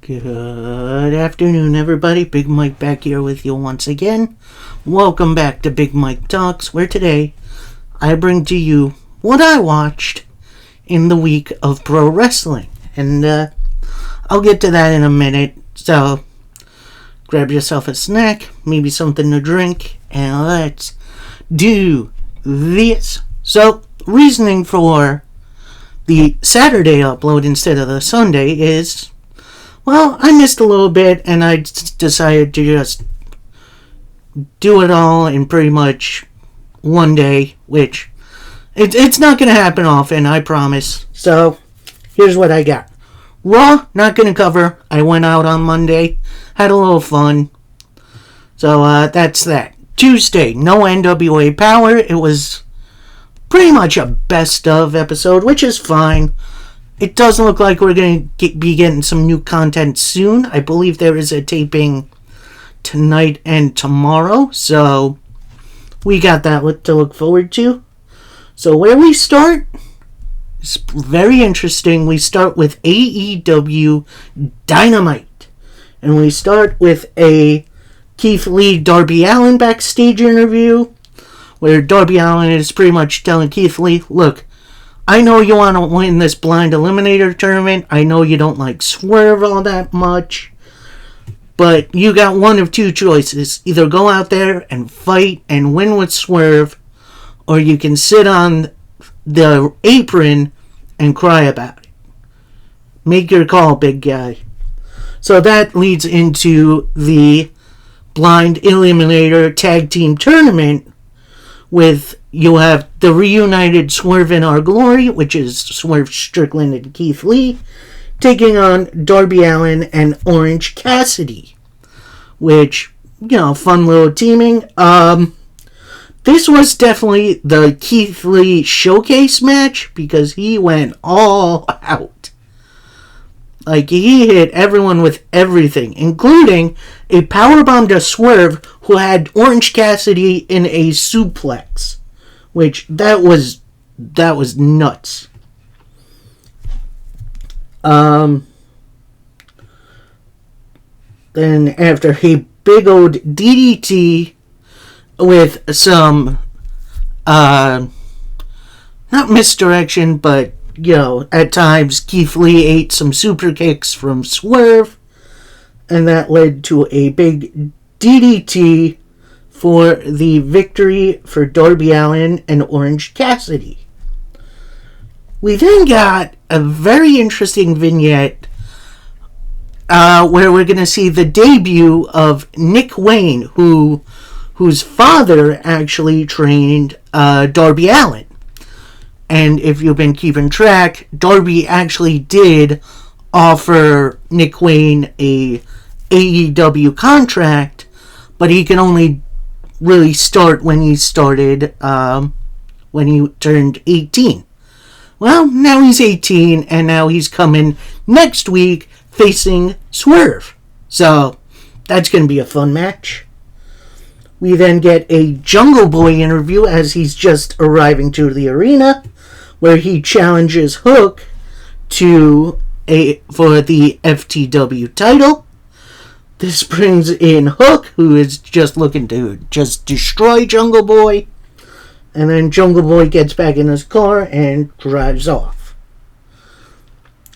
Good afternoon, everybody. Big Mike back here with you once again. Welcome back to Big Mike Talks, where today I bring to you what I watched in the week of pro wrestling. And I'll get to that in a minute. So grab yourself a snack, maybe something to drink, and let's do this. So, reasoning for the Saturday upload instead of the Sunday is, well, I missed a little bit and I decided to just do it all in pretty much one day, which it's not going to happen often, I promise. So, here's what I got. Raw, not going to cover. I went out on Monday, had a little fun. So, that's that. Tuesday, no NWA Power. It was pretty much a best of episode, which is fine. It doesn't look like we're going to be getting some new content soon. I believe there is a taping tonight and tomorrow, so we got that to look forward to. So where we start is very interesting. We start with AEW Dynamite, and we start with a Keith Lee Darby Allin backstage interview, where Darby Allin is pretty much telling Keith Lee, look, I know you want to win this blind eliminator tournament. I know you don't like Swerve all that much. But you got one of two choices. Either go out there and fight and win with Swerve, or you can sit on the apron and cry about it. Make your call, big guy. So that leads into the blind eliminator tag team tournament, with you'll have the reunited Swerve in Our Glory, which is Swerve Strickland and Keith Lee, taking on Darby Allin and Orange Cassidy, which, fun little teaming. This was definitely the Keith Lee showcase match, because he went all out. Like, he hit everyone with everything, including a powerbomb to Swerve, who had Orange Cassidy in a suplex. Which, that was nuts. Then, after a big old DDT with some, not misdirection, but, at times Keith Lee ate some super kicks from Swerve, and that led to a big DDT for the victory for Darby Allin and Orange Cassidy. We then got a very interesting vignette where we're going to see the debut of Nick Wayne, whose father actually trained Darby Allin. And if you've been keeping track, Darby actually did offer Nick Wayne a AEW contract, but he can only really start when he turned 18. Well, now he's 18, and now he's coming next week facing Swerve. So, that's going to be a fun match. We then get a Jungle Boy interview as he's just arriving to the arena, where he challenges Hook for the FTW title. This brings in Hook, who is just looking to just destroy Jungle Boy. And then Jungle Boy gets back in his car and drives off.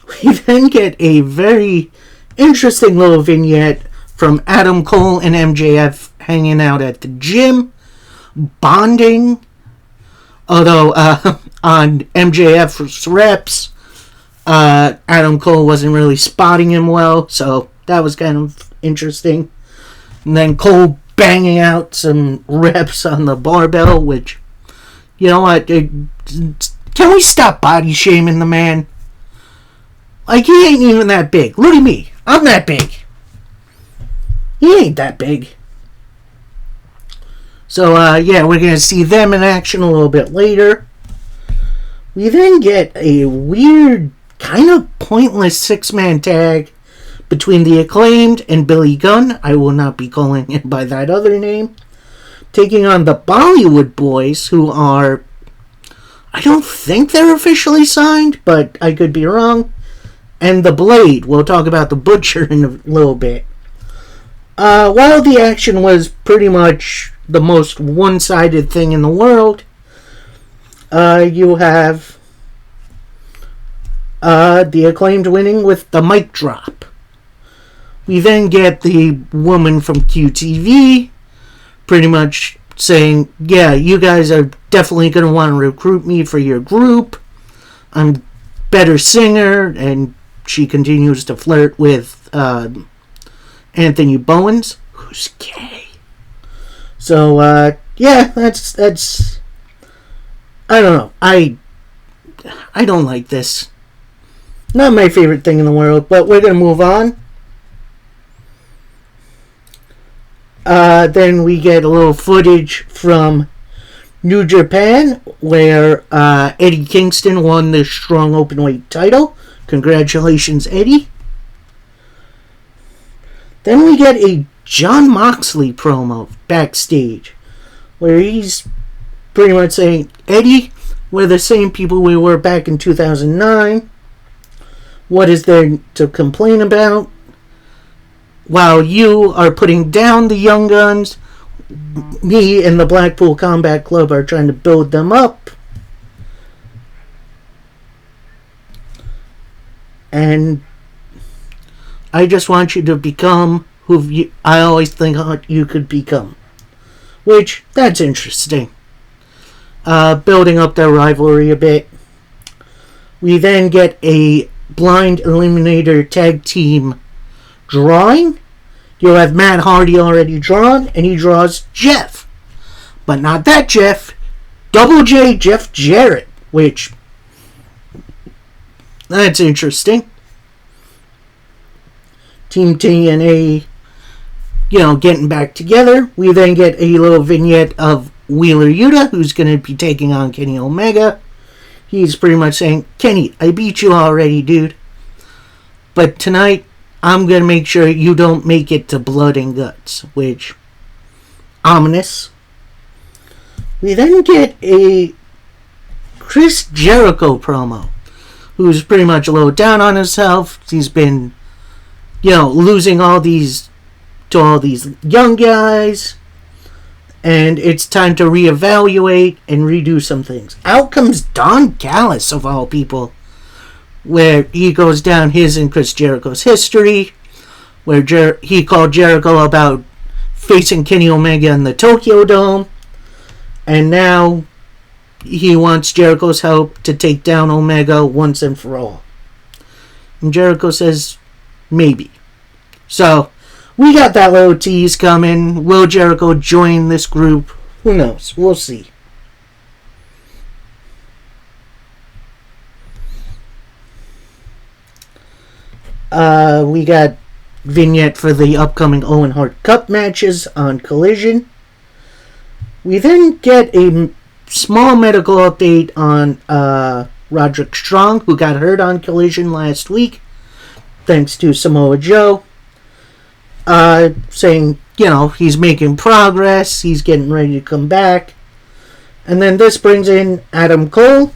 We then get a very interesting little vignette from Adam Cole and MJF hanging out at the gym, bonding. Although, on MJF's reps, Adam Cole wasn't really spotting him well, so that was kind of interesting. And then Cole banging out some reps on the barbell, which, you know what, can we stop body shaming the man? Like, he ain't even that big. Look at me, I'm that big. He ain't that big. So, we're going to see them in action a little bit later. We then get a weird, kind of pointless six-man tag between the Acclaimed and Billy Gunn. I will not be calling him by that other name. Taking on the Bollywood Boys, who are, I don't think they're officially signed, but I could be wrong. and The Blade. We'll talk about The Butcher in a little bit. While the action was pretty much the most one-sided thing in the world, you have the Acclaimed winning with the mic drop. We then get the woman from QTV pretty much saying, yeah, you guys are definitely going to want to recruit me for your group. I'm a better singer, and she continues to flirt with Anthony Bowens, who's gay. So, yeah, that's I don't know. I don't like this. Not my favorite thing in the world, but we're going to move on. Then we get a little footage from New Japan, where Eddie Kingston won the Strong Openweight title. Congratulations, Eddie. Then we get a Jon Moxley promo backstage, where he's pretty much saying, Eddie, we're the same people we were back in 2009. What is there to complain about? While you are putting down the Young Guns, me and the Blackpool Combat Club are trying to build them up. And I just want you to become who I always think you could become. Which, that's interesting. Building up their rivalry a bit. We then get a blind eliminator tag team drawing. You'll have Matt Hardy already drawn, and he draws Jeff. But not that Jeff. Double J Jeff Jarrett, which, that's interesting. Team TNA, getting back together. We then get a little vignette of Wheeler Yuta, who's going to be taking on Kenny Omega. He's pretty much saying, Kenny, I beat you already, dude. But tonight, I'm going to make sure you don't make it to Blood and Guts, which, ominous. We then get a Chris Jericho promo, who's pretty much a little down on himself. He's been, losing to all these young guys, and it's time to reevaluate and redo some things. Out comes Don Callis, of all people, where he goes down his and Chris Jericho's history, where he called Jericho about facing Kenny Omega in the Tokyo Dome, and now he wants Jericho's help to take down Omega once and for all. And Jericho says, maybe. So, we got that little tease coming. Will Jericho join this group? Who knows? We'll see. We got vignette for the upcoming Owen Hart Cup matches on Collision. We then get a small medical update on Roderick Strong, who got hurt on Collision last week, thanks to Samoa Joe. Saying, he's making progress, he's getting ready to come back. And then this brings in Adam Cole,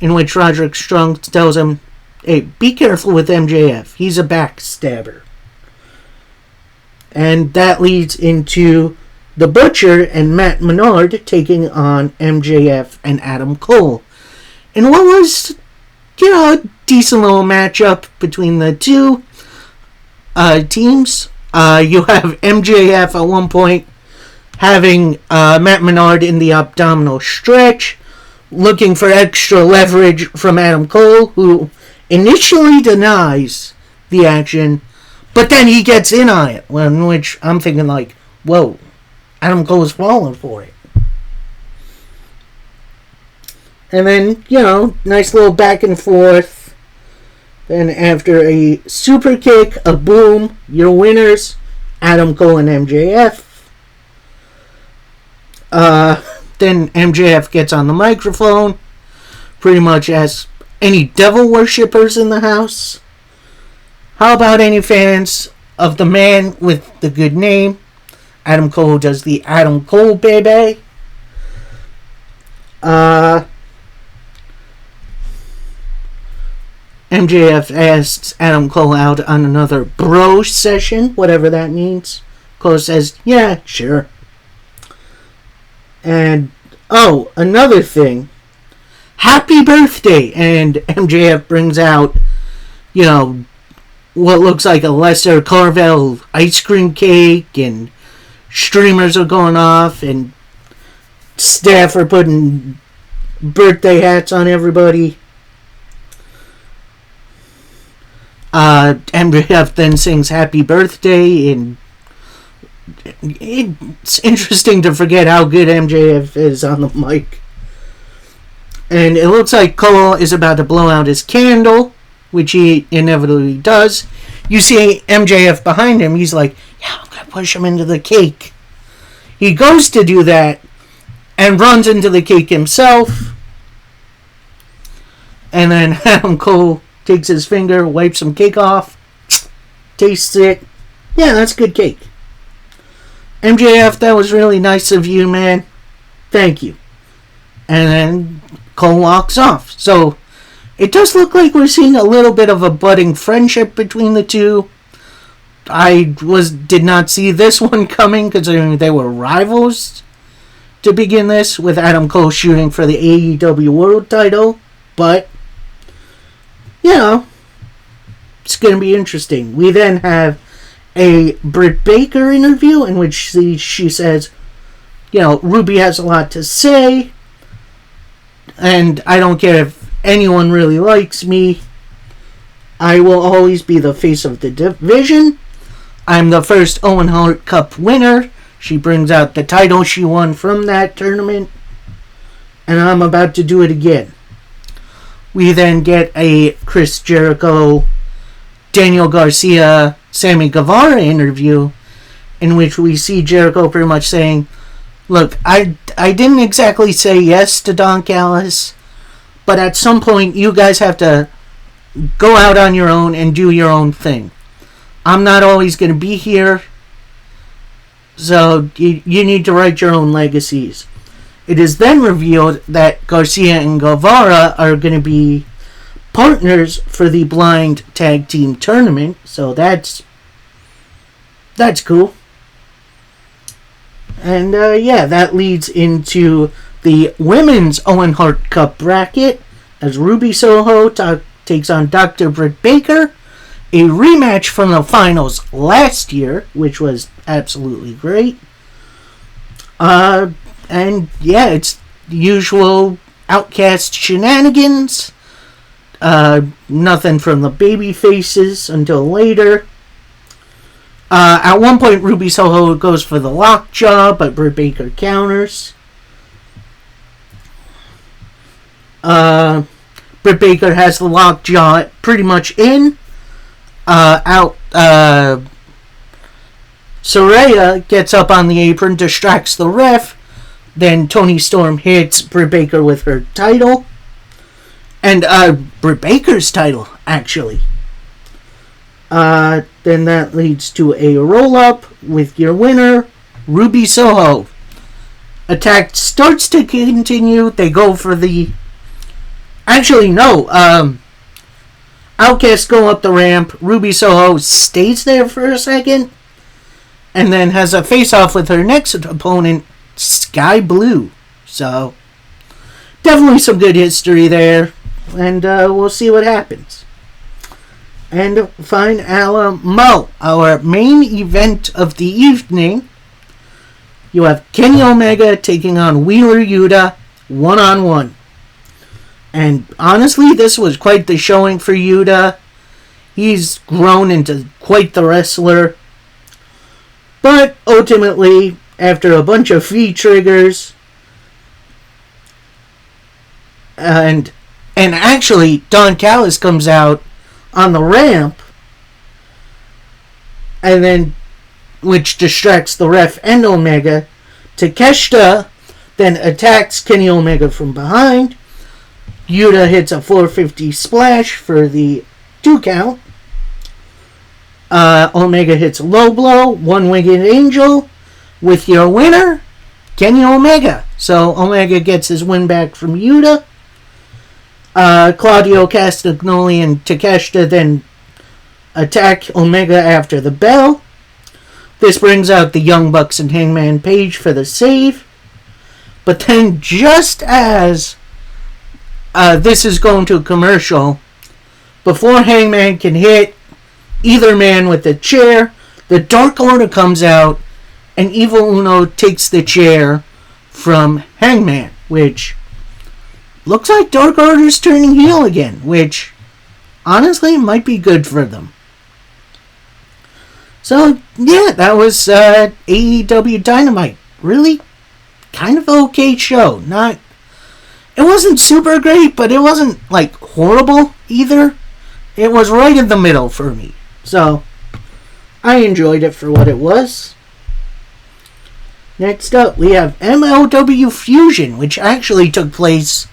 in which Roderick Strong tells him, hey, be careful with MJF. He's a backstabber. And that leads into The Butcher and Matt Menard taking on MJF and Adam Cole. And what was, a decent little matchup between the two teams. You have MJF at one point having Matt Menard in the abdominal stretch, looking for extra leverage from Adam Cole, who initially denies the action, but then he gets in on it, in which I'm thinking like, whoa, Adam Cole's falling for it. And then, nice little back and forth. Then after a super kick, a boom, your winners, Adam Cole and MJF. Then MJF gets on the microphone, pretty much asks any devil worshippers in the house. How about any fans of the man with the good name? Adam Cole does the Adam Cole baby. MJF asks Adam Cole out on another bro session, whatever that means. Cole says, yeah, sure. And, oh, another thing. Happy birthday! And MJF brings out, what looks like a Lester Carvel ice cream cake, and streamers are going off, and staff are putting birthday hats on everybody. MJF then sings happy birthday, and it's interesting to forget how good MJF is on the mic. And it looks like Cole is about to blow out his candle, which he inevitably does. You see MJF behind him. He's like, yeah, I'm going to push him into the cake. He goes to do that and runs into the cake himself. And then Adam Cole takes his finger, wipes some cake off, tastes it. Yeah, that's good cake. MJF, that was really nice of you, man. Thank you. And then Cole walks off. So it does look like we're seeing a little bit of a budding friendship between the two. I did not see this one coming, considering they were rivals to begin this, with Adam Cole shooting for the AEW World title. But, it's going to be interesting. We then have a Britt Baker interview in which she says, Ruby has a lot to say, and I don't care if anyone really likes me. I will always be the face of the division. I'm the first Owen Hart Cup winner. She brings out the title she won from that tournament, and I'm about to do it again. We then get a Chris Jericho, Daniel Garcia, Sammy Guevara interview, in which we see Jericho pretty much saying, look, I didn't exactly say yes to Don Callis, but at some point you guys have to go out on your own and do your own thing. I'm not always going to be here, so you need to write your own legacies. It is then revealed that Garcia and Guevara are going to be partners for the Blind Tag Team Tournament, so that's cool. And that leads into the Women's Owen Hart Cup bracket, as Ruby Soho takes on Dr. Britt Baker, a rematch from the finals last year, which was absolutely great. It's the usual Outcast shenanigans. Nothing from the baby faces until later. At one point, Ruby Soho goes for the lockjaw, but Britt Baker counters. Britt Baker has the lockjaw pretty much in. Saraya gets up on the apron, distracts the ref. Then Toni Storm hits Britt Baker with her title. And Britt Baker's title, actually. Then that leads to a roll-up with your winner, Ruby Soho. Attack starts to continue. They go for the... Actually, no. Outcast go up the ramp. Ruby Soho stays there for a second. And then has a face-off with her next opponent, Sky Blue. So, definitely some good history there. And we'll see what happens. And fine, Alamo, our main event of the evening. You have Kenny Omega taking on Wheeler Yuta one-on-one. And honestly, this was quite the showing for Yuta. He's grown into quite the wrestler. But ultimately, after a bunch of feed triggers, and actually, Don Callis comes out on the ramp, and then, which distracts the ref and Omega. Takeshita then attacks Kenny Omega from behind. Yuta hits a 450 splash for the 2 count. Omega hits a low blow, one-winged angel, with your winner, Kenny Omega. So Omega gets his win back from Yuta. Claudio Castagnoli and Takeshita then attack Omega after the bell. This brings out the Young Bucks and Hangman Page for the save. But then just as this is going to a commercial, before Hangman can hit either man with the chair, the Dark Order comes out and Evil Uno takes the chair from Hangman, which looks like Dark Order's turning heel again, which honestly might be good for them. So, yeah, that was AEW Dynamite. Really kind of okay show. It wasn't super great, but it wasn't, like, horrible either. It was right in the middle for me. So, I enjoyed it for what it was. Next up, we have MLW Fusion, which actually took place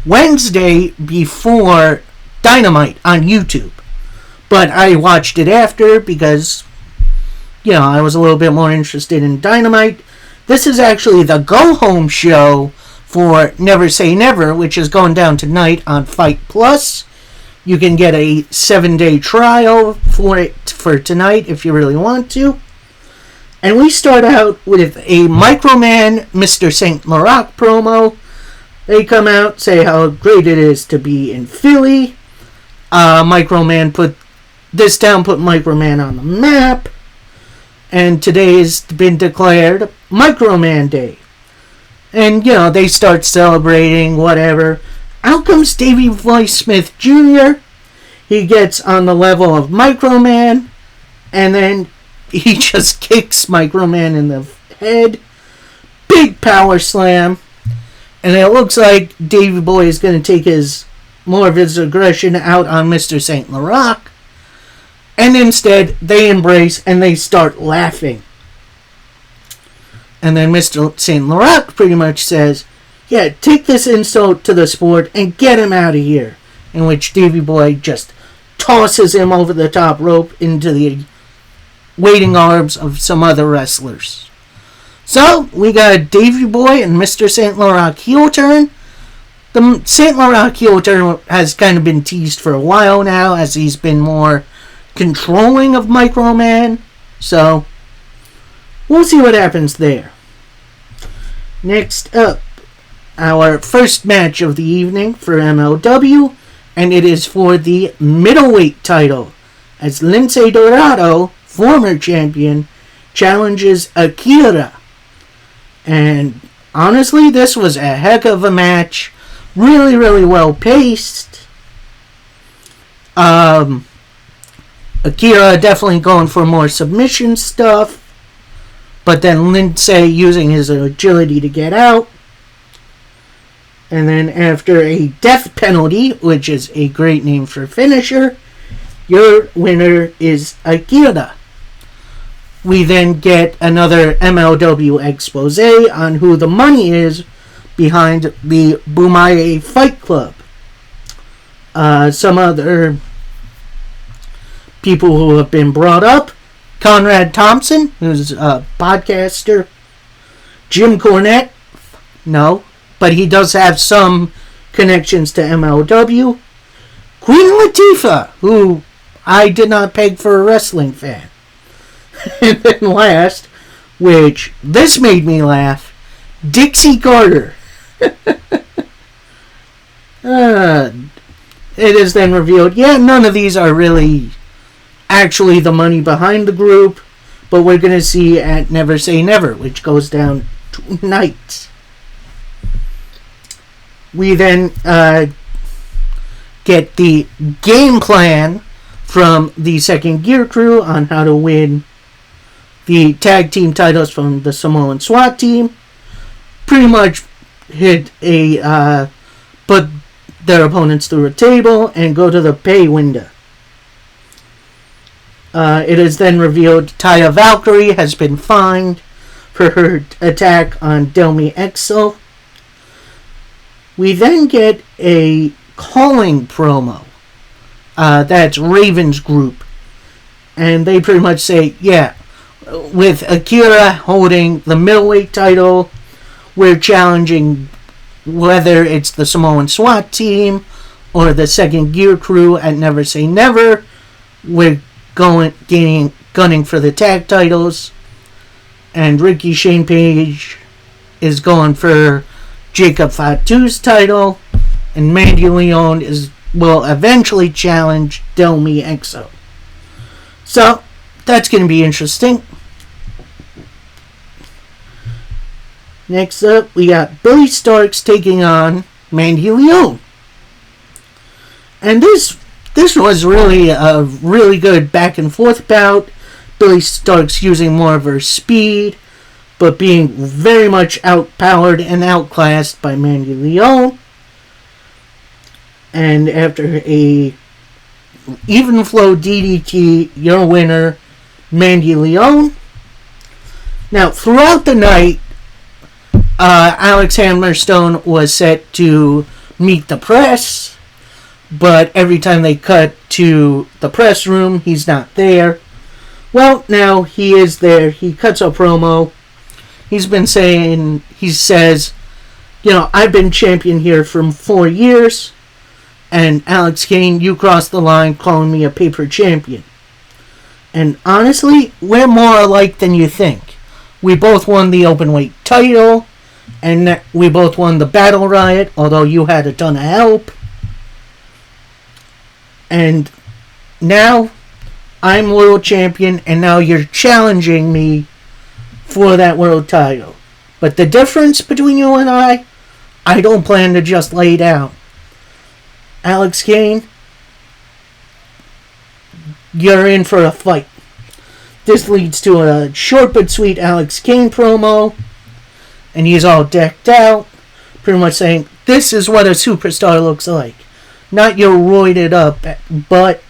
Wednesday before Dynamite on YouTube. But I watched it after because, I was a little bit more interested in Dynamite. This is actually the go-home show for Never Say Never, which is going down tonight on Fight Plus. You can get a 7-day trial for it for tonight if you really want to. And we start out with a Microman Mr. St. Laurent promo. They come out, say how great it is to be in Philly. Microman put Microman on the map. And today has been declared Microman Day. And, they start celebrating, whatever. Out comes Davey Boy Smith Jr. He gets on the level of Microman. And then he just kicks Microman in the head. Big power slam. And it looks like Davey Boy is going to take more of his aggression out on Mr. St. Laurent. And instead, they embrace and they start laughing. And then Mr. St. Laurent pretty much says, yeah, take this insult to the sport and get him out of here. In which Davey Boy just tosses him over the top rope into the waiting arms of some other wrestlers. So, we got Davey Boy and Mr. St. Laurent heel turn. The St. Laurent heel turn has kind of been teased for a while now, as he's been more controlling of Microman. So, we'll see what happens there. Next up, our first match of the evening for MLW, and it is for the middleweight title, as Lince Dorado, former champion, challenges Akira. And honestly, this was a heck of a match. Really, really well paced. Akira definitely going for more submission stuff. But then Lince using his agility to get out. And then after a death penalty, which is a great name for finisher, your winner is Akira. We then get another MLW expose on who the money is behind the Bumaye Fight Club. Some other people who have been brought up. Conrad Thompson, who's a podcaster. Jim Cornette. No, but he does have some connections to MLW. Queen Latifah, who I did not peg for a wrestling fan. And then last, which this made me laugh, Dixie Carter. It is then revealed, none of these are really actually the money behind the group, but we're going to see at Never Say Never, which goes down tonight. We then get the game plan from the Second Gear crew on how to win the tag team titles from the Samoan SWAT team. Pretty much put their opponents through a table and go to the pay window. It is then revealed Taya Valkyrie has been fined for her attack on Delmi Exo. We then get a calling promo. That's Raven's group. And they pretty much say, with Akira holding the middleweight title, we're challenging whether it's the Samoan SWAT team or the Second Gear Crew at Never Say Never, we're gunning for the tag titles. And Ricky Shane Page is going for Jacob Fatu's title. And Mandy Leon will eventually challenge Del Exo. So, that's going to be interesting. Next up, we got Billy Starks taking on Mandy Leon. And this was really a really good back and forth bout. Billy Starks using more of her speed, but being very much outpowered and outclassed by Mandy Leon. And after a even flow DDT, your winner, Mandy Leon. Now, throughout the night, Alex Hammerstone was set to meet the press, but every time they cut to the press room, he's not there. Well, now he is there. He cuts a promo. He says, I've been champion here for 4 years, and Alex Kane, you crossed the line calling me a paper champion. And honestly, we're more alike than you think. We both won the openweight title, and we both won the Battle Riot, although you had a ton of help. And now, I'm world champion, and now you're challenging me for that world title. But the difference between you and I don't plan to just lay down. Alex Kane, you're in for a fight. This leads to a short but sweet Alex Kane promo, and he's all decked out, pretty much saying, this is what a superstar looks like. Not your roided up, but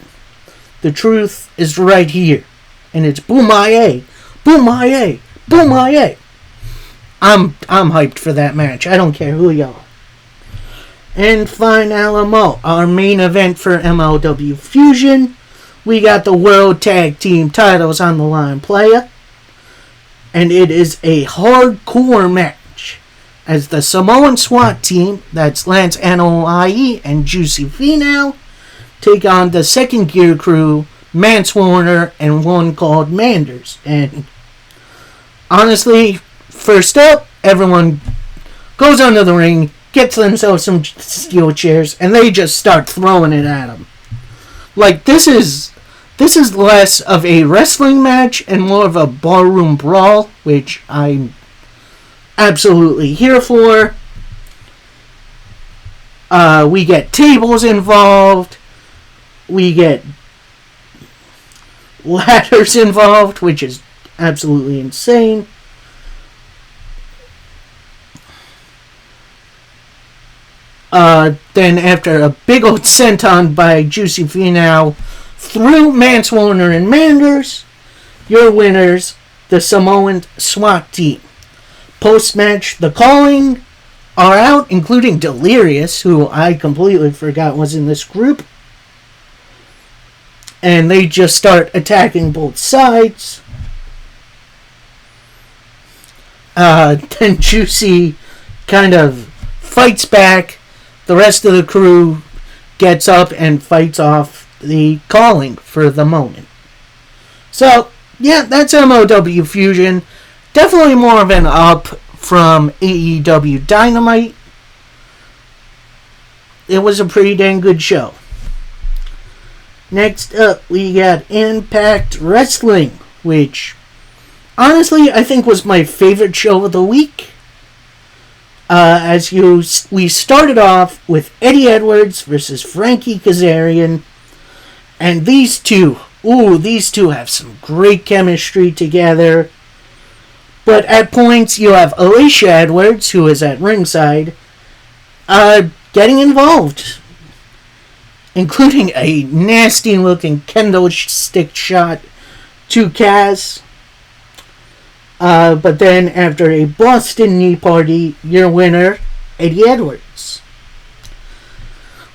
the truth is right here. And it's Boom-I-A, Boom-I-A, Boom-I-A. I'm hyped for that match. I don't care who you are. And finalamo, our main event for MLW Fusion. We got the World Tag Team titles on the line, playa. And it is a hardcore match, as the Samoan SWAT team, that's Lance Anoa'i and Juicy Finau, take on the Second Gear Crew, Mance Warner, and one called Manders. And honestly, first up, everyone goes under the ring, gets themselves some steel chairs, and they just start throwing it at them. Like, this is less of a wrestling match and more of a barroom brawl, which I'm absolutely here for. We get tables involved. We get ladders involved, which is absolutely insane. Then after a big old senton by Juicy Finau through Mance Warner and Manders, your winners, the Samoan SWAT team. Post-match, The Calling are out, including Delirious, who I completely forgot was in this group. And they just start attacking both sides. Then Juicy kind of fights back. The rest of the crew gets up and fights off The Calling for the moment. So, yeah, that's MOW Fusion. Definitely more of an up from AEW Dynamite. It was a pretty dang good show. Next up, we got Impact Wrestling, which, honestly, I think was my favorite show of the week. We started off with Eddie Edwards versus Frankie Kazarian, and these two have some great chemistry together. But at points, you have Alicia Edwards, who is at ringside, getting involved, including a nasty-looking kendo stick shot to Kaz. But then, after a Boston knee party, your winner, Eddie Edwards.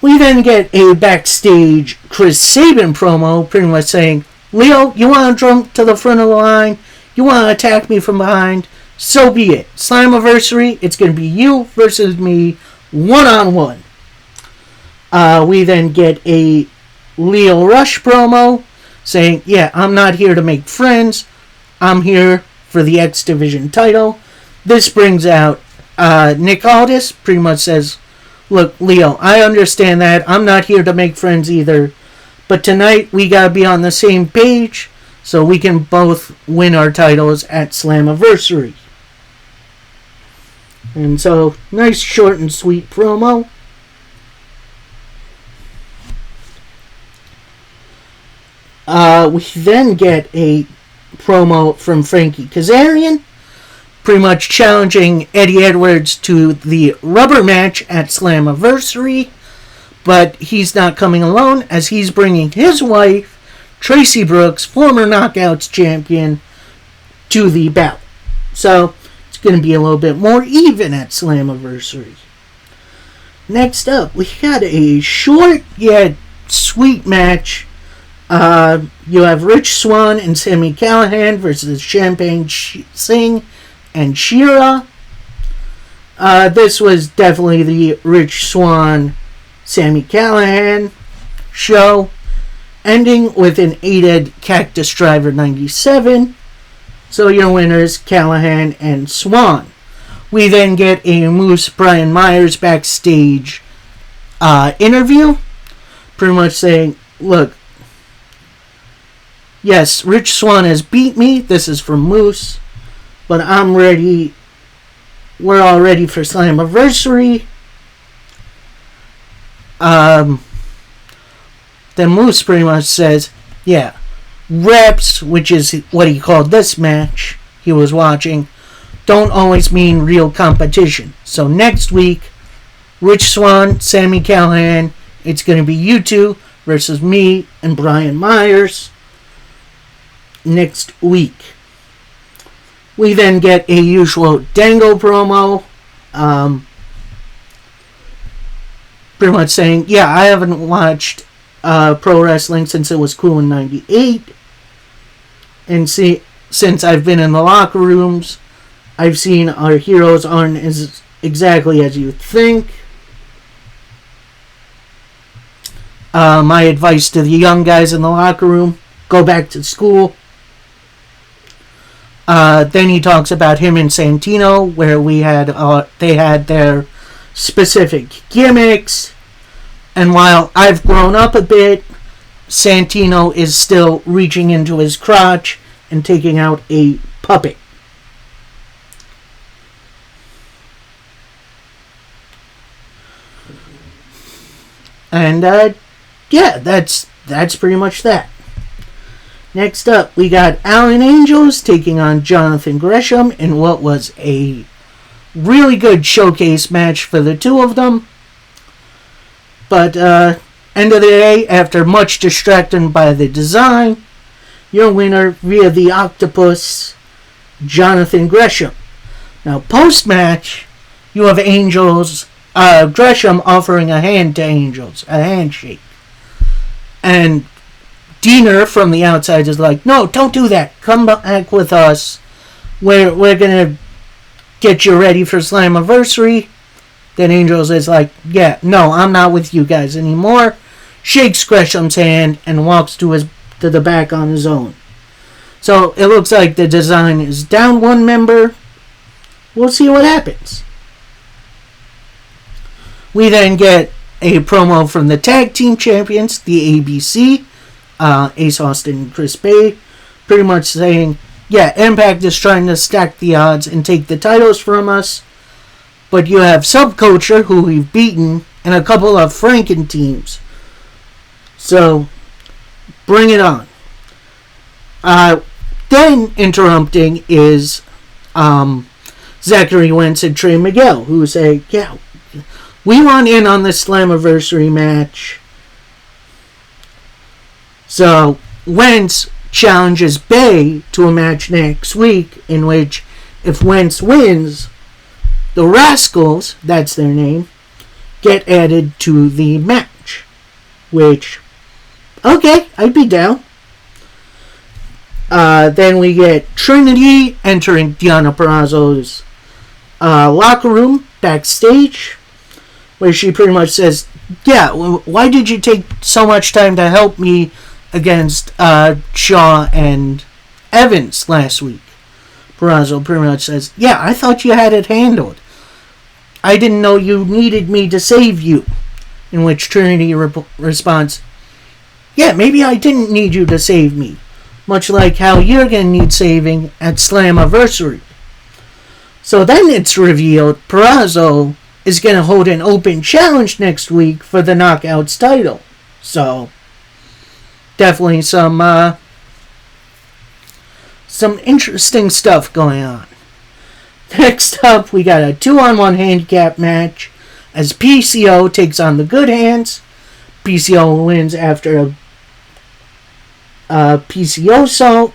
We then get a backstage Chris Sabin promo, pretty much saying, Leo, you want to jump to the front of the line? You want to attack me from behind? So be it. Slammiversary, it's going to be you versus me, one-on-one. We then get a Lio Rush promo saying, yeah, I'm not here to make friends. I'm here for the X Division title. This brings out Nick Aldis, pretty much says, look, Lio, I understand that. I'm not here to make friends either. But tonight, we gotta be on the same page so we can both win our titles at Slammiversary. And so, nice short and sweet promo. We then get a promo from Frankie Kazarian, pretty much challenging Eddie Edwards to the rubber match at Slammiversary, but he's not coming alone as he's bringing his wife, Tracy Brooks, former Knockouts champion, to the bout. So, it's going to be a little bit more even at Slammiversary. Next up, we got a short yet sweet match. You have Rich Swann and Sami Callihan versus Champagne Singh and Shera. This was definitely the Rich Swann, Sami Callihan show, ending with an 8-head Cactus Driver 97. So your winners, Callihan and Swann. We then get a Moose Brian Myers backstage interview, pretty much saying, look, yes, Rich Swann has beat me. This is from Moose. But I'm ready. We're all ready for Slammiversary. Then Moose pretty much says, yeah, reps, which is what he called this match he was watching, don't always mean real competition. So next week, Rich Swann, Sami Callihan, it's going to be you two versus me and Brian Myers next week. We then get a usual Dango promo, pretty much saying, yeah, I haven't watched pro wrestling since it was cool in 98, and since I've been in the locker rooms, I've seen our heroes aren't as exactly as you think. My advice to the young guys in the locker room, go back to school. Then he talks about him and Santino, where they had their specific gimmicks. And while I've grown up a bit, Santino is still reaching into his crotch and taking out a puppet. And yeah, that's pretty much that. Next up, we got Alan Angels taking on Jonathan Gresham in what was a really good showcase match for the two of them. But end of the day, after much distracting by the design, your winner via the Octopus, Jonathan Gresham. Now, post-match, you have Angels, Gresham offering a hand to Angels, a handshake. And Diener from the outside is like, no, don't do that. Come back with us. We're going to get you ready for Slammiversary. Then Angels is like, yeah, no, I'm not with you guys anymore. Shakes Gresham's hand and walks to the back on his own. So it looks like the design is down one member. We'll see what happens. We then get a promo from the tag team champions, the ABC, Ace Austin and Chris Bay, pretty much saying, yeah, Impact is trying to stack the odds and take the titles from us, but you have Subculture, who we've beaten, and a couple of Franken teams. So, bring it on. Then interrupting is Zachary Wentz and Trey Miguel, who say, yeah, we want in on this Slammiversary match. So, Wentz challenges Bay to a match next week, in which, if Wentz wins, the Rascals, that's their name, get added to the match. Which, okay, I'd be down. Then we get Trinity entering Deonna Purrazzo's locker room backstage, where she pretty much says, Yeah, why did you take so much time to help me against Shaw and Evans last week? Purrazzo pretty much says, yeah, I thought you had it handled. I didn't know you needed me to save you. In which Trinity responds, yeah, maybe I didn't need you to save me. Much like how you're going to need saving at Slammiversary. So then it's revealed Purrazzo is going to hold an open challenge next week for the Knockouts title. So, definitely some interesting stuff going on. Next up, we got a 2-on-1 handicap match as PCO takes on the Good Hands. PCO wins after a PCO salt.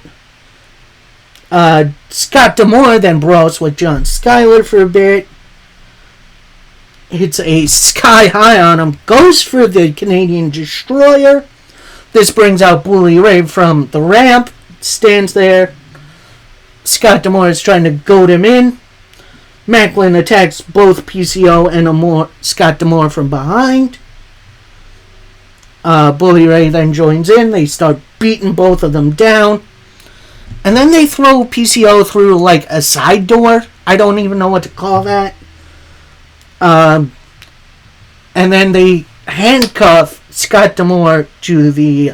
Scott D'Amore then brawls with John Skyler for a bit. Hits a sky high on him. Goes for the Canadian Destroyer. This brings out Bully Ray from the ramp. Stands there. Scott D'Amore is trying to goad him in. Macklin attacks both PCO and Scott D'Amore from behind. Bully Ray then joins in. They start beating both of them down. And then they throw PCO through like a side door. I don't even know what to call that. And then they handcuff Scott D'Amore to the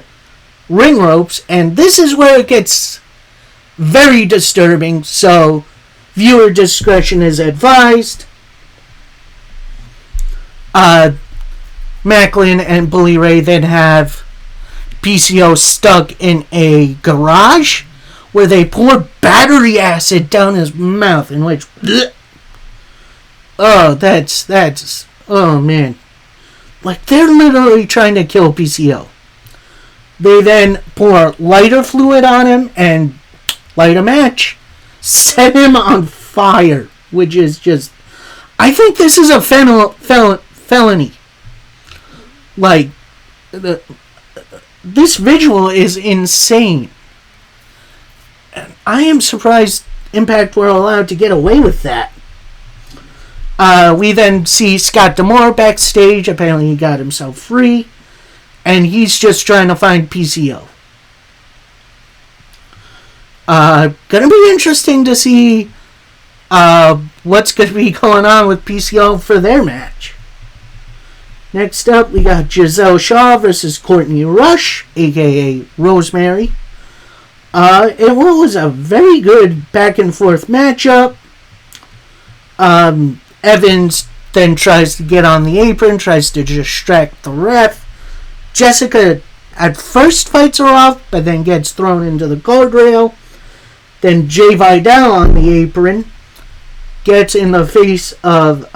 ring ropes. And this is where it gets very disturbing. So viewer discretion is advised. Macklin and Bully Ray then have PCO stuck in a garage where they pour battery acid down his mouth, in which, oh man, like they're literally trying to kill PCO. They then pour lighter fluid on him and light a match, set him on fire, which is just, I think this is a felony. Like, this visual is insane. I am surprised Impact were allowed to get away with that. We then see Scott D'Amore backstage. Apparently he got himself free. And he's just trying to find PCO. Gonna be interesting to see what's gonna be going on with PCO for their match. Next up, we got Giselle Shaw versus Courtney Rush, a.k.a. Rosemary. It was a very good back-and-forth matchup. Evans then tries to get on the apron, tries to distract the ref. Jessica at first fights her off, but then gets thrown into the guardrail. Then Jay Vidal on the apron gets in the face of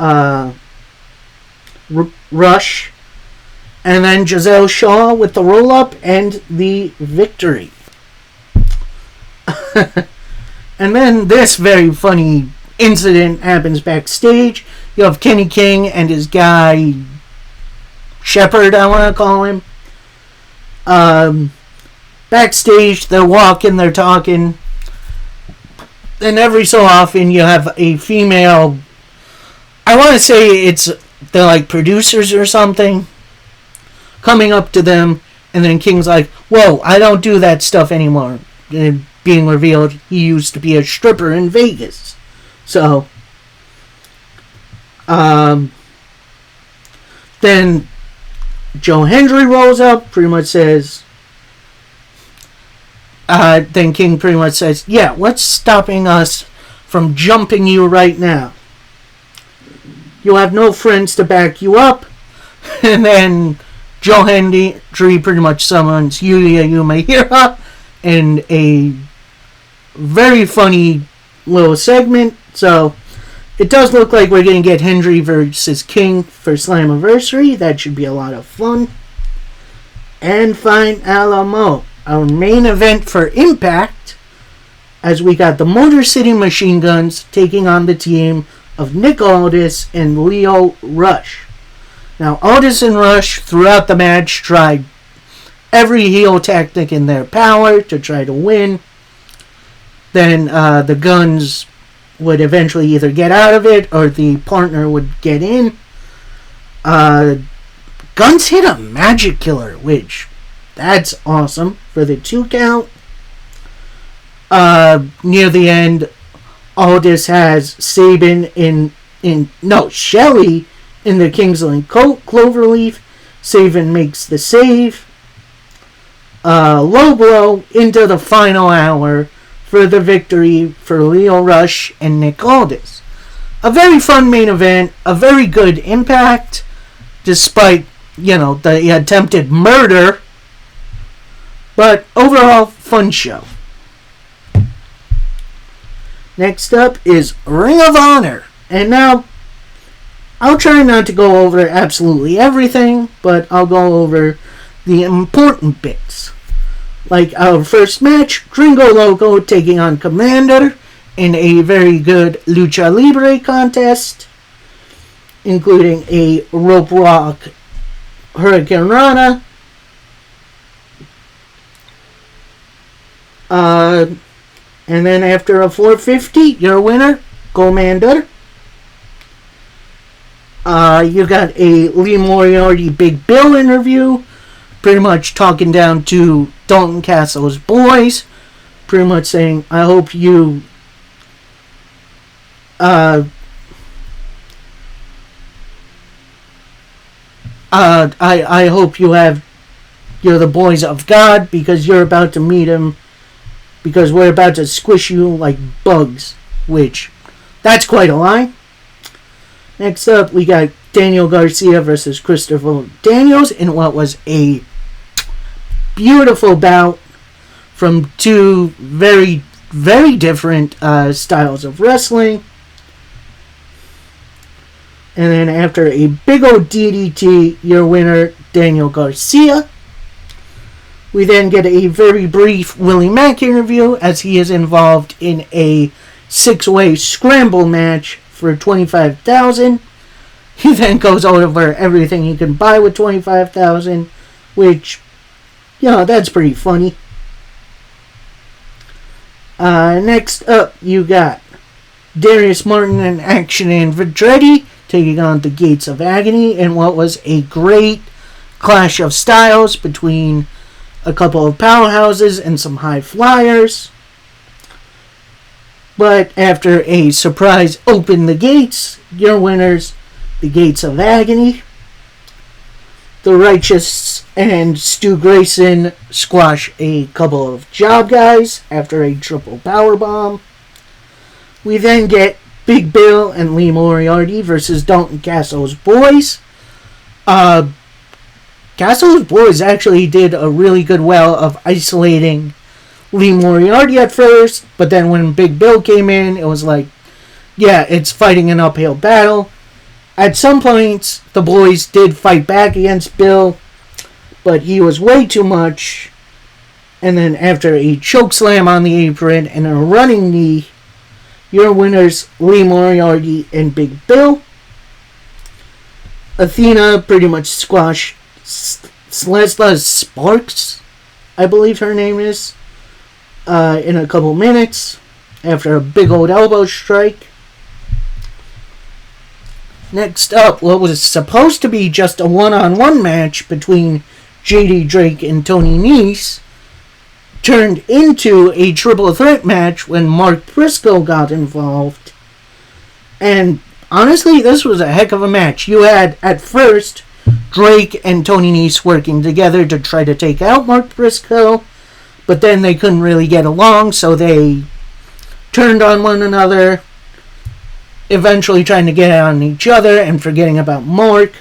Rush. And then Giselle Shaw with the roll-up and the victory. And then this very funny incident happens backstage. You have Kenny King and his guy Shepard, I want to call him. Backstage, they're walking, they're talking. And every so often you have a female, I want to say they're like producers or something, coming up to them, and then King's like, whoa, I don't do that stuff anymore. And being revealed, he used to be a stripper in Vegas. So, then Joe Hendry rolls up, pretty much says, then King pretty much says, yeah, what's stopping us from jumping you right now? You'll have no friends to back you up. And then Joe Hendry pretty much summons Yuya Uemura in a very funny little segment. So it does look like we're going to get Hendry versus King for Slammiversary. That should be a lot of fun. And Fine Alamo, our main event for Impact, as we got the Motor City Machine Guns taking on the team of Nick Aldis and Lio Rush. Now, Aldis and Rush throughout the match tried every heel tactic in their power to try to win. Then the Guns would eventually either get out of it or the partner would get in. Guns hit a magic killer, which that's awesome for the 2 count. Near the end, Aldis has Sabin Shelly in the Kingsland Cloverleaf. Sabin makes the save. Low blow into the final hour for the victory for Lio Rush and Nick Aldis. A very fun main event, a very good Impact, despite, the attempted murder. But overall, fun show. Next up is Ring of Honor. And now, I'll try not to go over absolutely everything, but I'll go over the important bits. Like our first match, Gringo Loco taking on Commander in a very good Lucha Libre contest, including a rope rock Hurricane Rana. And then after a 450, your winner, Commander. You got a Lee Moriarty Big Bill interview, pretty much talking down to Dalton Castle's boys, pretty much saying, I hope you I hope you're the boys of God, because you're about to meet him, because we're about to squish you like bugs, which, that's quite a lie. Next up, we got Daniel Garcia versus Christopher Daniels in what was a beautiful bout from 2 very, very different styles of wrestling. And then after a big old DDT, your winner, Daniel Garcia. We then get a very brief Willie Mack interview as he is involved in a 6-way scramble match for $25,000. He then goes over everything he can buy with $25,000, which, that's pretty funny. Next up, you got Darius Martin and Action Andretti taking on the Gates of Agony in what was a great clash of styles between a couple of powerhouses and some high flyers. But after a surprise open the gates, your winners, the Gates of Agony. The Righteous and Stu Grayson squash a couple of job guys after a triple powerbomb. We then get Big Bill and Lee Moriarty versus Dalton Castle's boys. Castle's boys actually did a really good well of isolating Lee Moriarty at first, but then when Big Bill came in, it was like, yeah, it's fighting an uphill battle. At some points, the boys did fight back against Bill, but he was way too much. And then after a choke slam on the apron and a running knee, your winners, Lee Moriarty and Big Bill. Athena pretty much squashed Celesta Sparks, I believe her name is, in a couple minutes after a big old elbow strike. Next up, what was supposed to be just a one-on-one match between JD Drake and Tony Nese turned into a triple threat match when Mark Briscoe got involved. And honestly, this was a heck of a match. You had, at first, Drake and Tony Nese working together to try to take out Mark Briscoe, but then they couldn't really get along, so they turned on one another, eventually trying to get on each other and forgetting about Mark,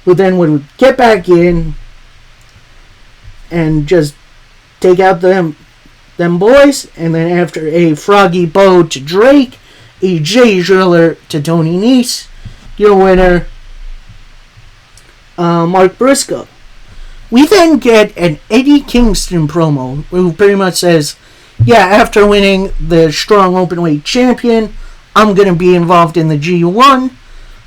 who then would get back in and just take out them boys. And then after a froggy bow to Drake, a Jay Driller to Tony Nese, your winner, Mark Briscoe. We then get an Eddie Kingston promo who pretty much says, yeah, after winning the Strong Openweight Champion, I'm going to be involved in the G1,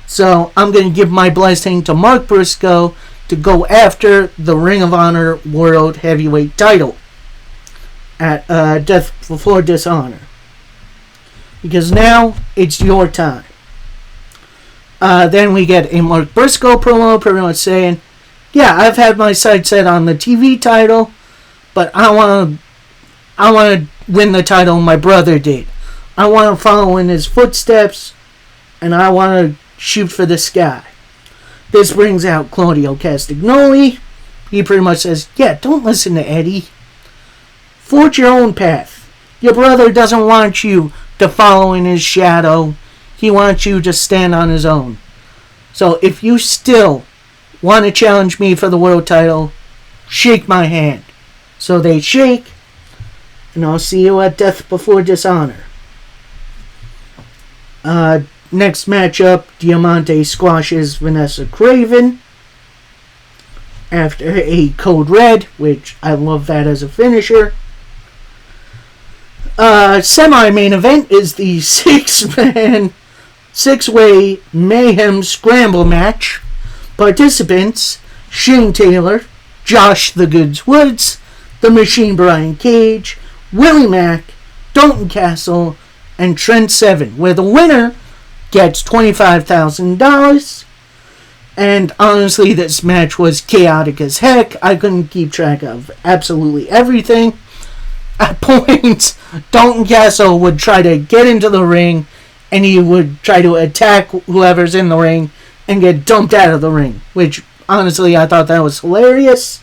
so I'm going to give my blessing to Mark Briscoe to go after the Ring of Honor World Heavyweight title at Death Before Dishonor. Because now, it's your time. Then we get a Mark Briscoe promo pretty much saying, yeah, I've had my sights set on the TV title, but I want to win the title my brother did. I want to follow in his footsteps, and I want to shoot for the sky. This brings out Claudio Castagnoli. He pretty much says, yeah, don't listen to Eddie. Forge your own path. Your brother doesn't want you to follow in his shadow. He wants you to stand on his own. So if you still want to challenge me for the world title, shake my hand. So they shake, and I'll see you at Death Before Dishonor. Next matchup, Diamante squashes Vanessa Craven after a Code Red, which I love that as a finisher. Semi-main event is the six-way Mayhem Scramble match. Participants, Shane Taylor, Josh the Goods Woods, The Machine Brian Cage, Willie Mack, Dalton Castle, and Trent Seven, where the winner gets $25,000. And honestly, this match was chaotic as heck. I couldn't keep track of absolutely everything. At points, Dalton Castle would try to get into the ring, and he would try to attack whoever's in the ring and get dumped out of the ring, which honestly I thought that was hilarious.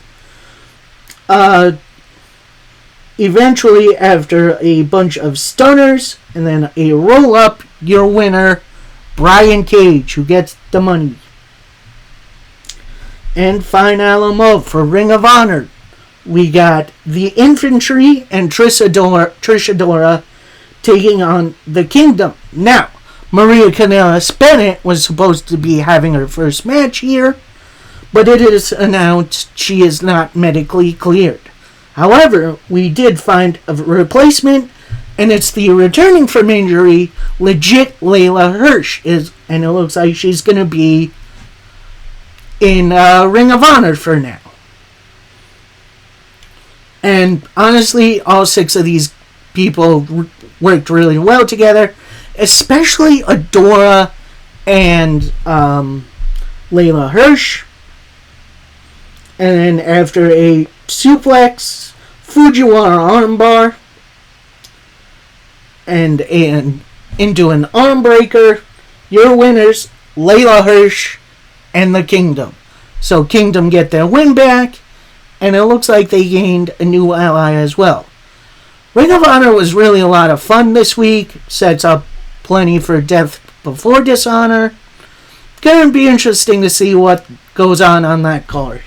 Eventually, after a bunch of stunners and then a roll-up, your winner, Brian Cage, who gets the money. And final move for Ring of Honor. We got the Infantry and Trish Adora taking on the Kingdom. Now, Maria Kanellis Bennett was supposed to be having her first match here, but it is announced she is not medically cleared. However, we did find a replacement, and it's the returning from injury, legit Layla Hirsch, and it looks like she's going to be in Ring of Honor for now. And honestly, all six of these people worked really well together, especially Adora and Layla Hirsch. And then after a suplex, Fujiwara armbar, and into an arm breaker, your winners, Layla Hirsch and the Kingdom. So Kingdom get their win back, and it looks like they gained a new ally as well. Ring of Honor was really a lot of fun this week. Sets up plenty for Death Before Dishonor. Gonna be interesting to see what goes on that card.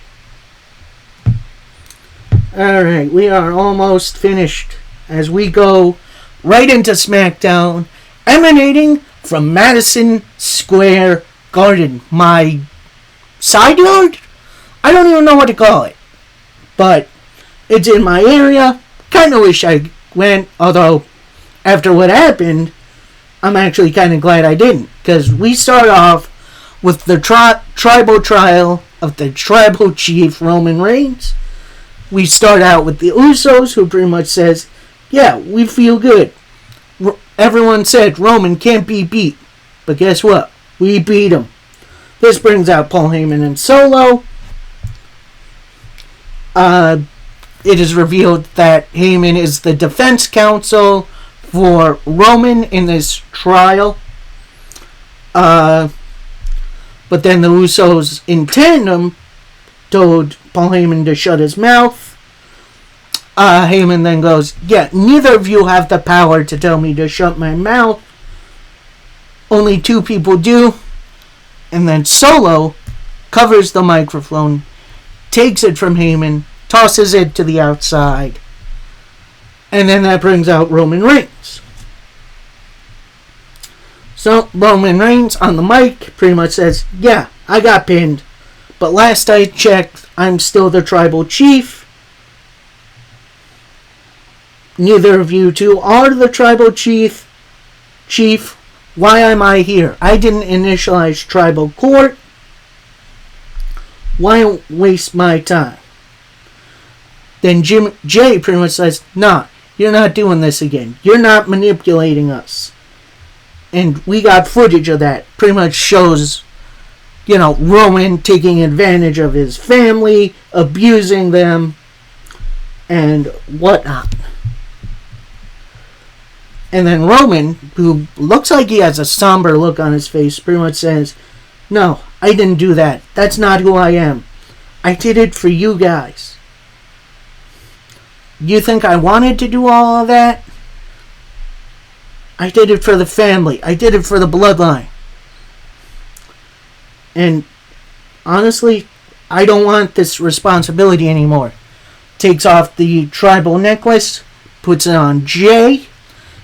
Alright, we are almost finished as we go right into SmackDown, emanating from Madison Square Garden. My side yard? I don't even know what to call it. But it's in my area. Kind of wish I went, although after what happened, I'm actually kind of glad I didn't. Because we start off with the tribal trial of the tribal chief, Roman Reigns. We start out with the Usos, who pretty much says, yeah, we feel good. Everyone said Roman can't be beat. But guess what? We beat him. This brings out Paul Heyman and Solo. It is revealed that Heyman is the defense counsel for Roman in this trial. But then the Usos in tandem told Paul Heyman to shut his mouth. Heyman then goes, yeah, neither of you have the power to tell me to shut my mouth. Only two people do. And then Solo covers the microphone, takes it from Heyman, tosses it to the outside. And then that brings out Roman Reigns. So Roman Reigns on the mic pretty much says, yeah, I got pinned. But last I checked, I'm still the tribal chief. Neither of you two are the tribal chief. Chief, why am I here? I didn't initialize tribal court. Why waste my time? Then Jay pretty much says, nah, you're not doing this again. You're not manipulating us. And we got footage of that. Pretty much shows Roman taking advantage of his family, abusing them, and whatnot. And then Roman, who looks like he has a somber look on his face, pretty much says, "No, I didn't do that. That's not who I am. I did it for you guys. You think I wanted to do all of that? I did it for the family. I did it for the bloodline. And honestly, I don't want this responsibility anymore." Takes off the tribal necklace, puts it on Jay,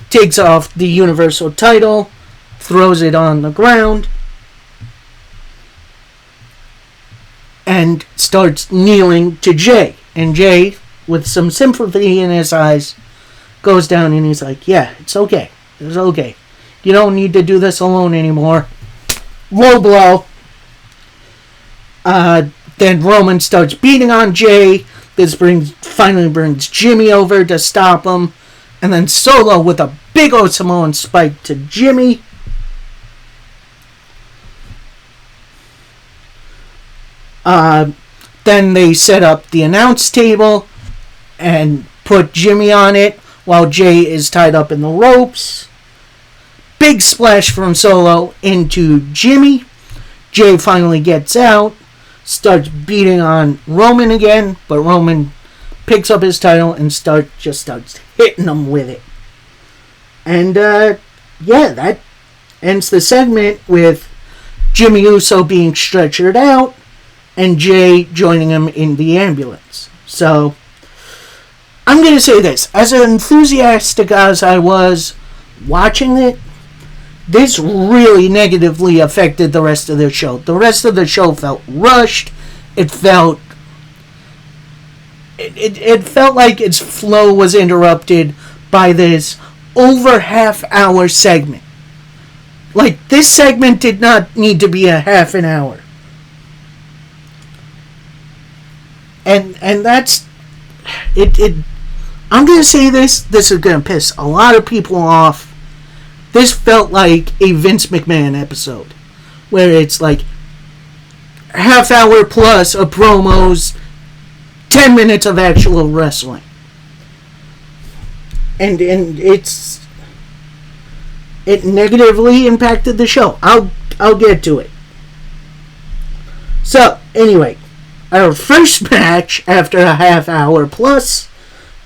takes off the Universal title, throws it on the ground, and starts kneeling to Jay. And Jay, with some sympathy in his eyes, goes down and he's like, "Yeah, it's okay. It's okay. You don't need to do this alone anymore." Low blow. Then Roman starts beating on Jay. This finally brings Jimmy over to stop him. And then Solo with a big old Samoan spike to Jimmy. Then they set up the announce table and put Jimmy on it while Jay is tied up in the ropes. Big splash from Solo into Jimmy. Jay finally gets out, starts beating on Roman again, but Roman picks up his title and starts hitting him with it. And that ends the segment with Jimmy Uso being stretchered out and Jay joining him in the ambulance. So I'm going to say this. As enthusiastic as I was watching it, this really negatively affected the rest of the show. The rest of the show felt rushed. It felt like its flow was interrupted by this over half-hour segment. Like, this segment did not need to be a half an hour. And that's it. I'm going to say this is going to piss a lot of people off. This felt like a Vince McMahon episode, where it's like half hour plus of promos, 10 minutes of actual wrestling. And it negatively impacted the show. I'll get to it. So, anyway, our first match after a half hour plus,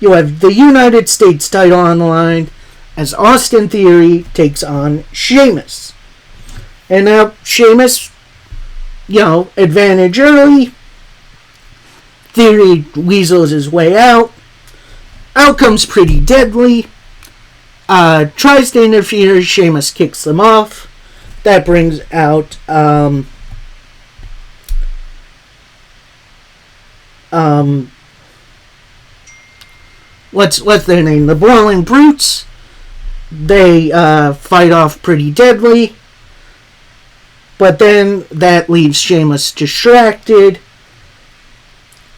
you have the United States title on the line as Austin Theory takes on Sheamus. And now Sheamus, advantage early. Theory weasels his way out. Out comes Pretty Deadly. Tries to interfere. Sheamus kicks them off. That brings out what's their name? The Brawling Brutes. They fight off Pretty Deadly. But then that leaves Sheamus distracted.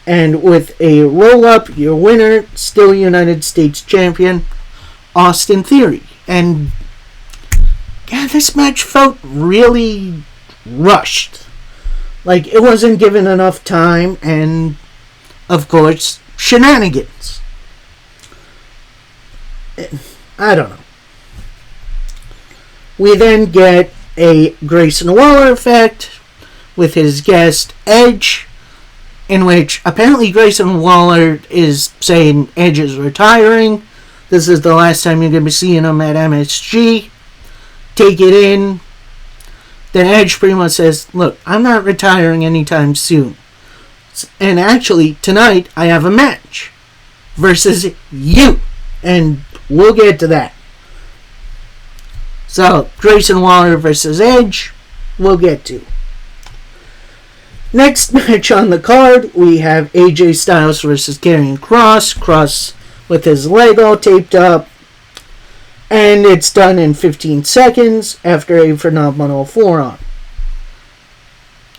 And with a roll-up, your winner, still United States Champion, Austin Theory. And yeah, this match felt really rushed. Like, it wasn't given enough time, and of course, shenanigans. I don't know. We then get a Grayson Waller effect with his guest Edge, in which apparently Grayson Waller is saying Edge is retiring. This is the last time you're going to be seeing him at MSG. Take it in. Then Edge pretty much says, "Look, I'm not retiring anytime soon. And actually, tonight I have a match versus you." And we'll get to that. So, Grayson Waller versus Edge, we'll get to. Next match on the card, we have AJ Styles versus Karrion Kross. Kross with his leg all taped up. And it's done in 15 seconds after a phenomenal forearm.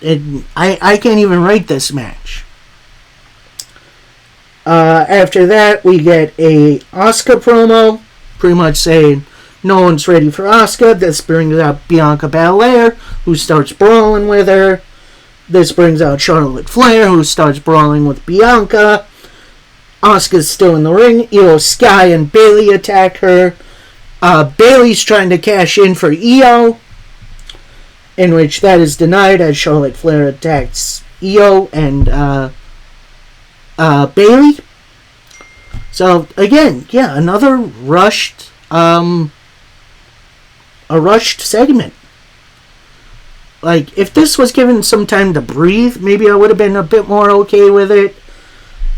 I can't even rate this match. After that, we get a Asuka promo, pretty much saying no one's ready for Asuka. This brings out Bianca Belair, who starts brawling with her. This brings out Charlotte Flair, who starts brawling with Bianca. Asuka's still in the ring. Io Sky and Bayley attack her. Bayley's trying to cash in for Io, in which that is denied as Charlotte Flair attacks Io and Bayley. So again, yeah, another rushed segment. Like, if this was given some time to breathe, maybe I would have been a bit more okay with it.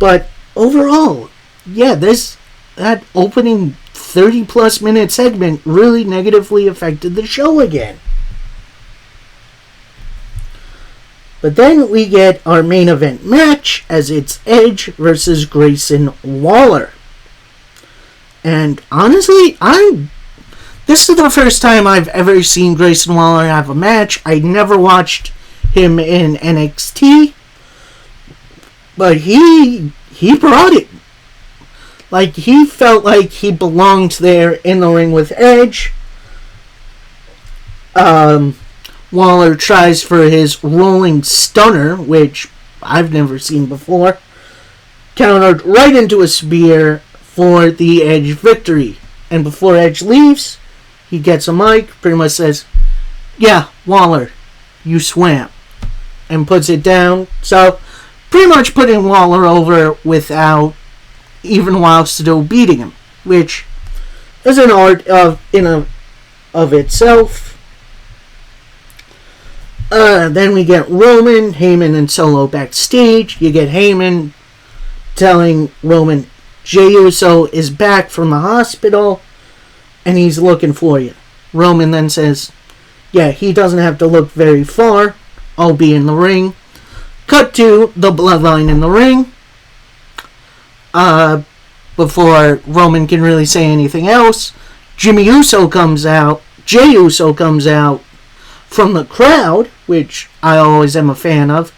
But overall, yeah, that opening 30-plus minute segment really negatively affected the show again. But then we get our main event match, as it's Edge versus Grayson Waller. And honestly, this is the first time I've ever seen Grayson Waller have a match. I never watched him in NXT, but he brought it. Like, he felt like he belonged there in the ring with Edge. Waller tries for his rolling stunner, which I've never seen before. Countered right into a spear for the Edge victory. And before Edge leaves, he gets a mic, pretty much says, "Yeah, Waller, you swam," and puts it down. So, pretty much putting Waller over without even while still beating him, which is an art of itself. Then we get Roman, Heyman, and Solo backstage. You get Heyman telling Roman Jey Uso is back from the hospital and he's looking for you. Roman then says, yeah, he doesn't have to look very far. I'll be in the ring. Cut to the Bloodline in the ring. Before Roman can really say anything else, Jey Uso comes out from the crowd, which I always am a fan of,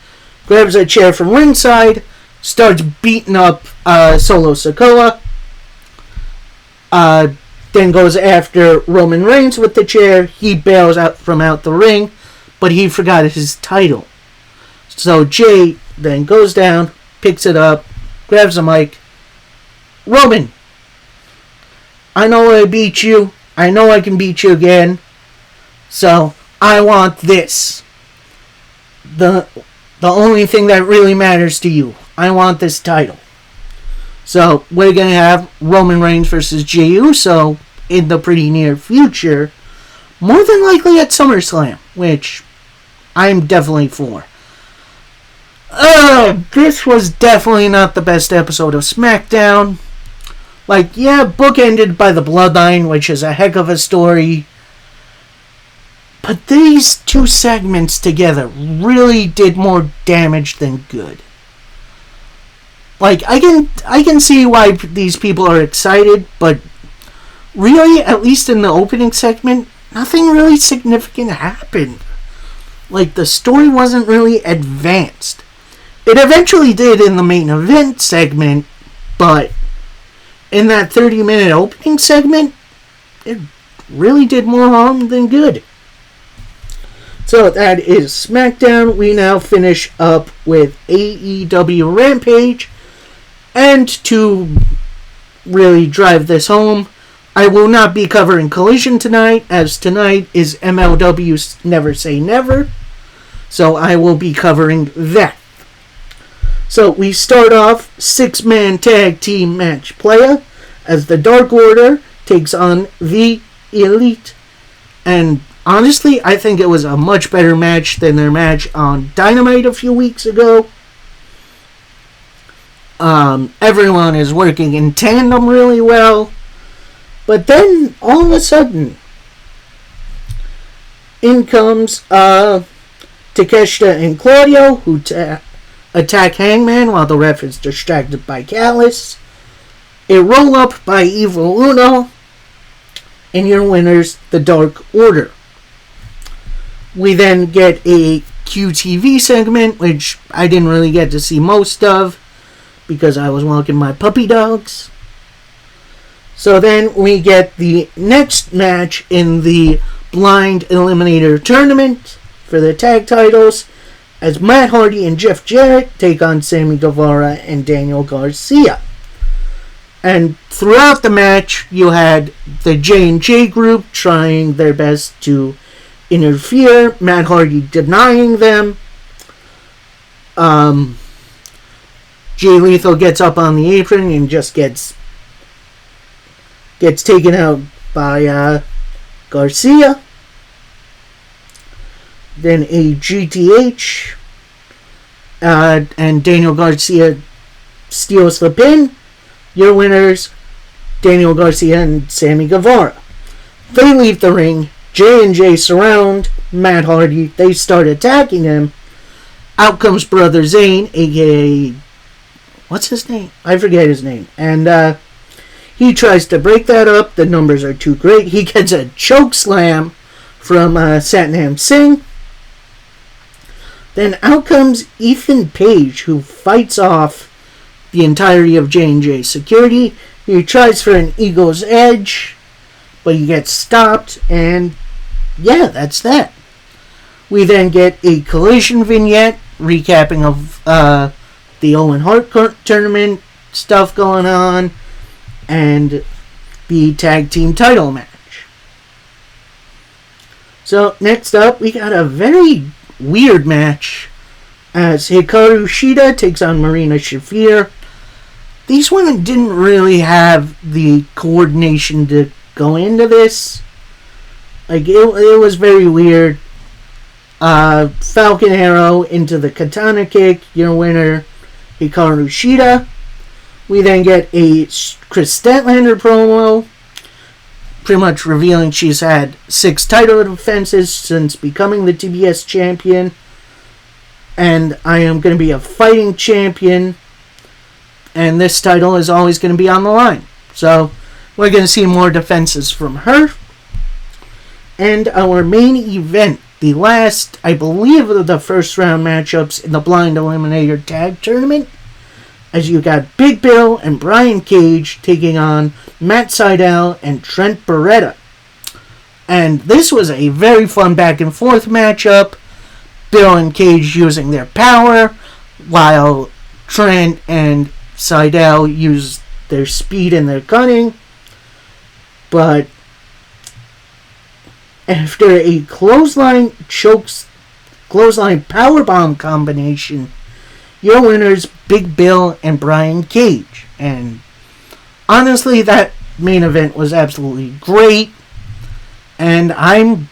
grabs a chair from ringside, starts beating up Solo Sikoa, then goes after Roman Reigns with the chair. He bails out the ring, but he forgot his title. So Jay then goes down, picks it up, grabs a mic. Roman, I know I beat you. I know I can beat you again. So I want this. The only thing that really matters to you. I want this title. So we're going to have Roman Reigns versus Jey Uso in the pretty near future. More than likely at SummerSlam, which I'm definitely for. This was definitely not the best episode of SmackDown. Like, yeah, bookended by the Bloodline, which is a heck of a story. But these two segments together really did more damage than good. Like, I can see why these people are excited, but really, at least in the opening segment, nothing really significant happened. Like, the story wasn't really advanced. It eventually did in the main event segment, but in that 30-minute opening segment, it really did more harm than good. So that is SmackDown. We now finish up with AEW Rampage. And to really drive this home, I will not be covering Collision tonight, as tonight is MLW's Never Say Never. So I will be covering that. So we start off 6-man tag team match playa as the Dark Order takes on the Elite. And honestly, I think it was a much better match than their match on Dynamite a few weeks ago. Everyone is working in tandem really well. But then, all of a sudden, in comes Takeshita and Claudio, who attack Hangman while the ref is distracted by Gallus. A roll-up by Evil Uno. And your winners, the Dark Order. We then get a QTV segment, which I didn't really get to see most of, because I was walking my puppy dogs. So then we get the next match in the Blind Eliminator Tournament for the tag titles. as Matt Hardy and Jeff Jarrett take on Sammy Guevara and Daniel Garcia. And throughout the match, you had the J&J group trying their best to interfere, Matt Hardy denying them. Jay Lethal gets up on the apron and just gets taken out by Garcia. Then a GTH, and Daniel Garcia steals the pin. Your winners, Daniel Garcia and Sammy Guevara. They leave the ring. J&J surround Matt Hardy. They start attacking him. Out comes Brother Zane, a.k.a. what's his name? I forget his name. And he tries to break that up. The numbers are too great. He gets a choke slam from Satnam Singh. Then out comes Ethan Page, who fights off the entirety of J&J security. He tries for an Eagle's Edge, but he gets stopped, and yeah, that's that. We then get a Collision vignette recapping of the Owen Hart tournament stuff going on, and the tag team title match. So next up, we got a very weird match as Hikaru Shida takes on Marina Shafir. These women didn't really have the coordination to go into this. Like, it was very weird. Falcon Arrow into the Katana Kick. Your winner, Hikaru Shida. We then get a Chris Statlander promo, pretty much revealing she's had 6 title defenses since becoming the TBS champion. And I am going to be a fighting champion. And this title is always going to be on the line. So, we're going to see more defenses from her. And our main event, the last, I believe, of the first round matchups in the Blind Eliminator Tag Tournament. As you got Big Bill and Brian Cage taking on Matt Sydal and Trent Beretta. And this was a very fun back and forth matchup. Bill and Cage using their power, while Trent and Sydal use their speed and their cunning. But after a clothesline powerbomb combination, your winners, Big Bill and Brian Cage. And honestly, that main event was absolutely great. And I'm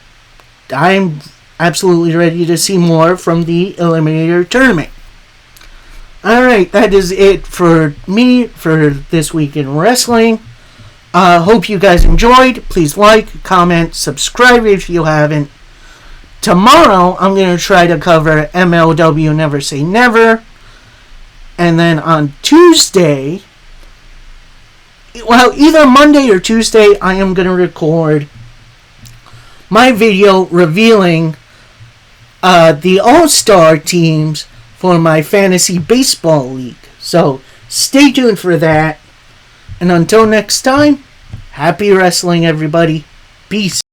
absolutely ready to see more from the Eliminator Tournament. Alright, that is it for me for this week in wrestling. Hope you guys enjoyed. Please like, comment, subscribe if you haven't. Tomorrow, I'm going to try to cover MLW Never Say Never. And then on Tuesday, well, either Monday or Tuesday, I am going to record my video revealing the All-Star teams for my fantasy baseball league. So, stay tuned for that. And until next time, happy wrestling, everybody. Peace.